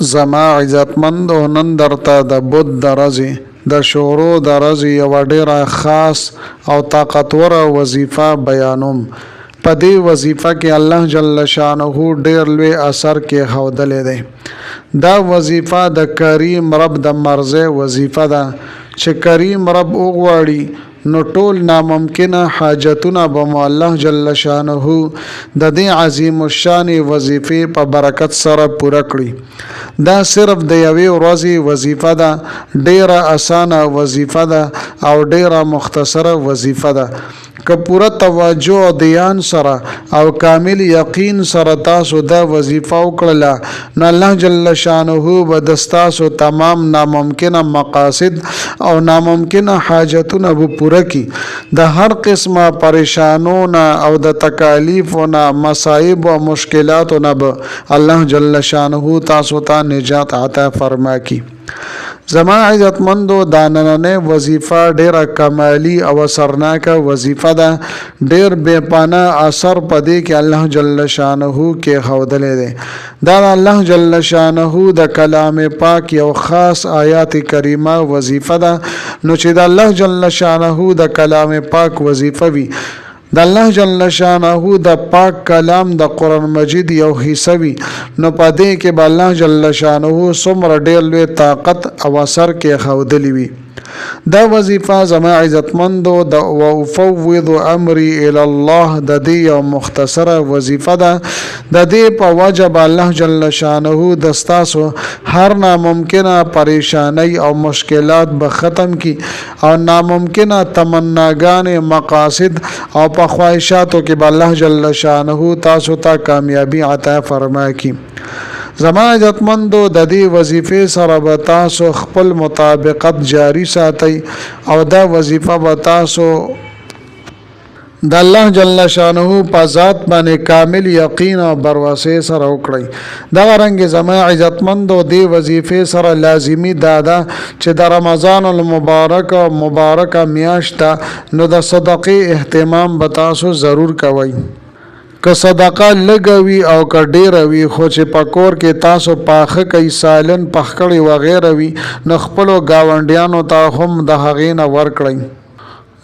زما عزتمند نن درته د بود درزي د شورو درزي یو ډیره خاص او طاقتور وظیفه بیانوم. په دې وظیفه کې الله جل شانه ډیر لوی اثر کې خودلې دی. دا وظیفه د کریم رب د مرزه وظیفه ده چې کریم رب وغواړي نو ټول ناممکنه حاجتونه به الله جل شانه د دې عظیم الشان وظیفې په برکت سره پوره کړي. دا صرف د یوې ورځې وظیفه ده، ډیره اسانه وظیفه ده او ډیره مختصره وظیفه ده. که پوره توجه او دیان سره او کامل یقین سره تاسو دا وظیفه وکړله نو الله جل شانه به د تاسو تمام ناممکنه مقاصد او ناممکنه حاجتونه به پوره کړي. د هر قسمه پریشانونه او د تکالیفونه مصائب او مشکلاتونه به الله جل شانه تاسو ته نجات عطا فرماکي. زما عزتمندو دا نننه وظیفه ډیره کمالی او اثرناکه وظیفه ده. ډیر بے پناه اثر پدې کې الله جل شانه کې خودلې ده. دا الله جل شانه د کلام پاک یو خاص آیات کریمه وظیفه ده. نو چې د الله جل شانه د کلام پاک وظیفه وي، د الله جل شانه د پاک کلام د قرآن مجید یو حصہ وي، نو پدې کې به الله جل شانه څومره ډېر لوی طاقت او اثر کې خودلی وي. دا وظیفه زما عزتمندو د وافوض امری الی الله د دې یو مختصره وظیفه ده. د دې په وجه به الله جل شانه د ستاسو هر ناممکنه پریشانی او مشکلات به ختم کی او ناممکنه تمناګان مقاصد او په خواهشاتو کې به الله جل شانه تاسو ته کامیابی عطا فرماکي. زما عزتمندو د دې وظیفې سره به تاسو خپل مطابقت جاری ساتئ او دا وظیفه به تاسو د الله جل شانه په ذات باندې کامل یقین او برواسه سره وکړئ. دا رنګ زما عزتمندو دې وظیفې سره لازمی دادا چې د رمضان المبارک او مبارکه میاشت نو د صدقې اهتمام به تاسو ضرور کوئ. که صدقه لګوي او که ډیره وي خو چې پکور کې تاسو پاخه کوي سالن پخکړی وغیره وي نو خپلو گاونډیانو ته هم د هغې نه ورکړئ.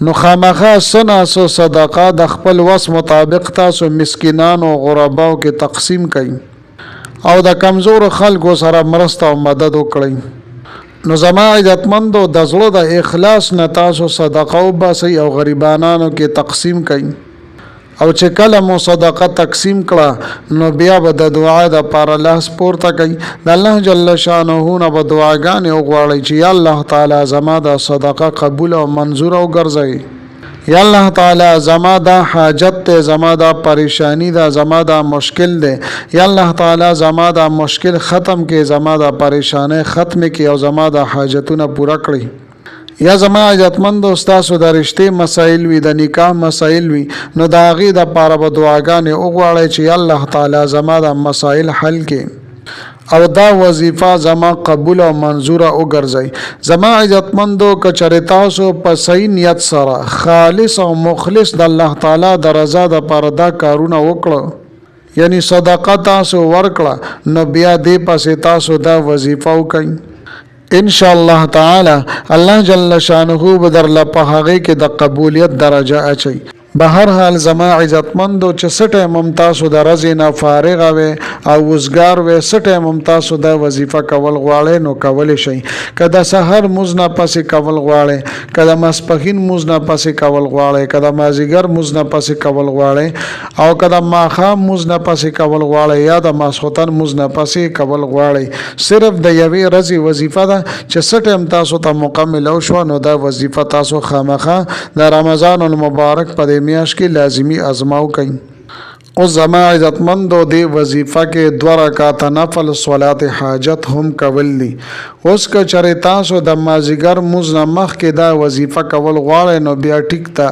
نو خامخا سناسو صدقه د خپل وس مطابق تاسو مسکینانو غرباو کې تقسیم کړئ او د کمزور خلکو سره مرسته او مدد وکړئ. نو زما عزتمندو د زړه د اخلاص نه تاسو صدقه وباسئ او غریبانانو کې تقسیم کړئ. او چې کله مو صدقه تقسیم کړه نو بیا به د دعا د پاره لاس پورته کوي. د الله جل شانه نه به دعاګانې وغواړئ چې یا الله تعالی زما د صدقه قبول او منظور او ګرځوي. یا الله تعالی زما دا حاجت ته، زما دا پریشانی دا، زما دا مشکل ده، یا الله تعالی زما دا مشکل ختم کې، زما دا پریشانی ختم کې او زما دا حاجتونه پورا کړي. یا زما عزتمند استاسو د رشته مسائل وي، د نکاح مسائل وي، نو د هغې د پاره به دعاګانې وغواړئ چې الله تعالی زما د مسائل حل کړي او دا وظیفه زما قبول او منظوره وګرځي. زما عزتمندو که چېرې تاسو په صحیح نیت سره خالص او مخلص د الله تعالی د رضا د پاره دا کارونه وکړه، یعنی صدقه تاسو ورکړه، نو بیا دې پسې تاسو دا وظیفه وکړئ. ان شاء الله تعالی الله جل شانه بدر له په هغه کې د قبولیت درجه اچي. به هر حال زما عزتمندو چې سټه ممتاسو د رزي نه فارغ وي او وزګار وي، سټه ممتاسو د وظیفه کول غواړي نو کول شي. کله سحر مزنه پسې کول غواړي، کله مسپخین مزنه پسې کول غواړي، کله مازیګر مزنه پسې کول غواړي او کله ماخام مزنه پسې کول غواړي یا د ماسختن مزنه پسې کول غواړي. صرف د یوې رزي وظیفه ده چې سټه ممتاسو ته مکمل او شو نو دا وظیفه تاسو خامخا د رمضان المبارک په میاش کې لازمی ازماو کوي. او زما عزتمندو دې وظیفه کې 2 رکعات نفل صلات حاجت هم کول دي. اوس که چېرې تاسو د مازیګر مونځ نه مخکې دا وظیفه کول غواړئ نو بیا ټیک ته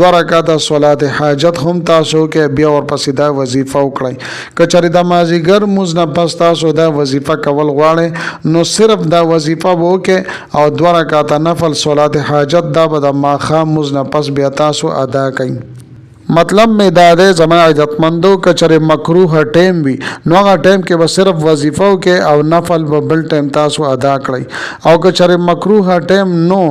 2 رکعات صلات حاجت هم تاسو کې بیا ورپسې دا وظیفه وکړئ. که چېرې د مازیګر مونځ نه پس تاسو دا وظیفه کول غواړئ نو صرف دا وظیفه به وکړئ او 2 رکعات نفل صلات حاجت دا به د ماښام مونځ نه پس بیا تاسو ادا کړئ. مطلب می دا دی زما عزتمندو که چېرې مکروه ټیم وي نو هغه ټیم کې به صرف وظیفه وکړئ او نفل به بل ټیم تاسو ادا کړئ او که چېرې مکروه ټیم نو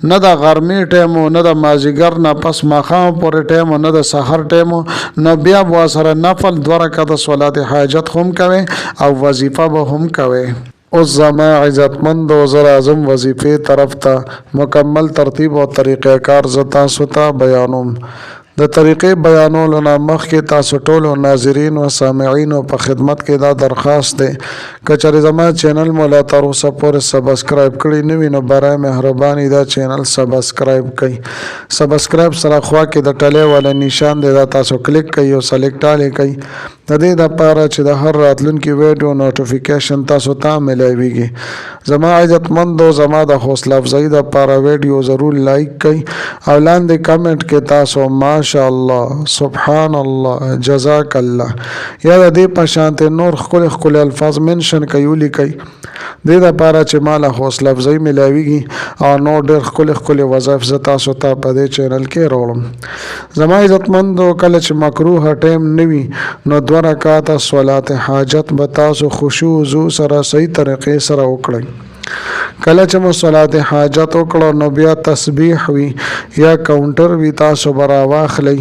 نه د غرمې ټیم و نه د مازدیګر نه پس ماښام پورې ټیم و نه د سحر ټیم و نو بیا به سره نفل 2 رکعته صلات حاجت هم کوئ او وظیفه به هم کوئ. اوس زما عزتمند او زر اعظم وظیفې طرف ته مکمل ترتیب او طریقې کار زه تاسو ته بیانوم. د طریقې بیانولو نه مخکې تاسو ټولو ناظرین او سامعینو په خدمت کې دا درخواست دی که چېرې زما چینل مو لا تر اوسه پورې سبسکرایب کړی نه وي نو برای مهرباني دا چینل سبسکرایب کړئ. سبسکرایب سره خوا کې د ټلې والا نشان دی دا تاسو کلیک کړئ او سلیکټ آل کړئ د دې دپاره چې د هر راتلونکي ویډیو نوټیفیکیشن تاسو ته ملاویږي. زما عزتمندو زما د حوصله افزایي دپاره ویډیو ضرور لایک کړئ او لاندې کمنټ کې تاسو ماشاءالله سبحان الله جزاک الله یا د دې په شانتې نور ښکلي الفاظ منشن کوي ولیکئ دې دپاره چې ما له حوصله افزایي ملاویږي او نور ډېر ښکلي وظایف زه تاسو ته په دې چینل کې راوړم. زما عزتمندو کله چې مکروه ټیم نه وي نو 2 رکعاته صلات حاجت به تاسو خشوع وضو سره صحیح طریقې سره وکړئ. کله چې مو صلات حاجت وکړو نو بیا تسبیح وي یا کاونټر وي تاسو به راواخلئ.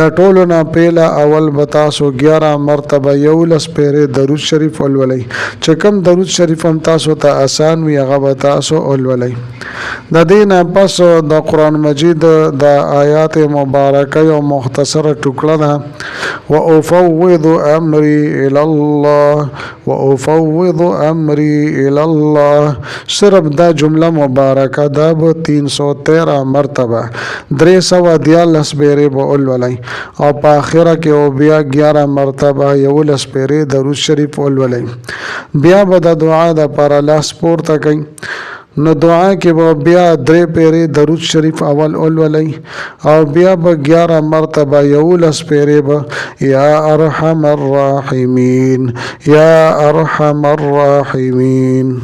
د ټولو نه پیله اول به تاسو 11 مرتبه 11 پیرې درود شریف ولولئ چې کوم درود شریف هم تاسو ته آسان وي هغه به تاسو ولولئ. د دې نه پس د قرآن مجید د آیات مبارکه یو مختصره ټوکړه ده وافوض امری الی الله وافوض امری الی الله صرف دا جمله مبارکه دا به 313 مرتبه 314 پیرې به ولولئ او په آخره کې بیا 11 مرتبه 11 پیرې درود شریف ولولئ. بیا به د دعا دپاره لاس پورته کئ نو دعا کې به بیا 3 پیرې درود شریف اول ولولئ او بیا به 11 مرتبه 11 پیرې به یا ارحم الراحمین یا ارحم الراحمین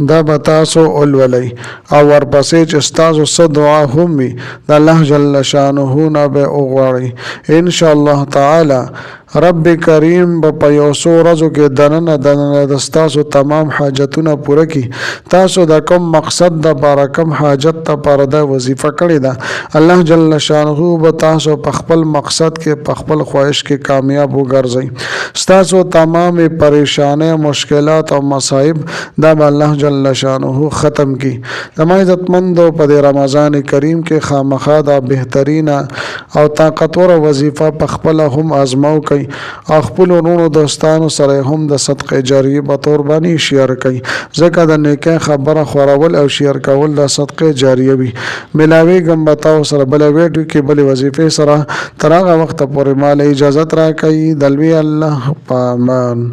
دا به تاسو ولولئ او ورپسې چې ستاسو څه دعا هم وي د الله جل شانه نه به وغواړئ انشاءالله تعالی رب کریم به په یو څو ورځو کې دننه د ستاسو تمام حاجتونه پوره کړي. تاسو د کوم مقصد دپاره کوم حاجت دپاره دا وظیفه کړې ده الله جل شانه به تاسو په خپل مقصد کې په خپل خواهش کې کامیاب وګرځئ. ستاسو تمام پریشانۍ مشکلات او مصائب دا به الله جل شانه ختم کړي. زما عزتمندو په دې رمضان کریم کې خامخا دا بهترینه او طاقتوره وظیفه په خپله هم آزماو کوئ او خپل ورونو دوستانو سره هم د صدقه جاریه په تور باندې شیر کړئ ځکه د نیکه خبره خورول او شیر کول د صدقه جاریه وي. ملاویږم به تاسو سره بل ویډیو کې بل وظیفې سره تر هغه وخت پورې مال اجازه راکړئ. د لوی الله په امان.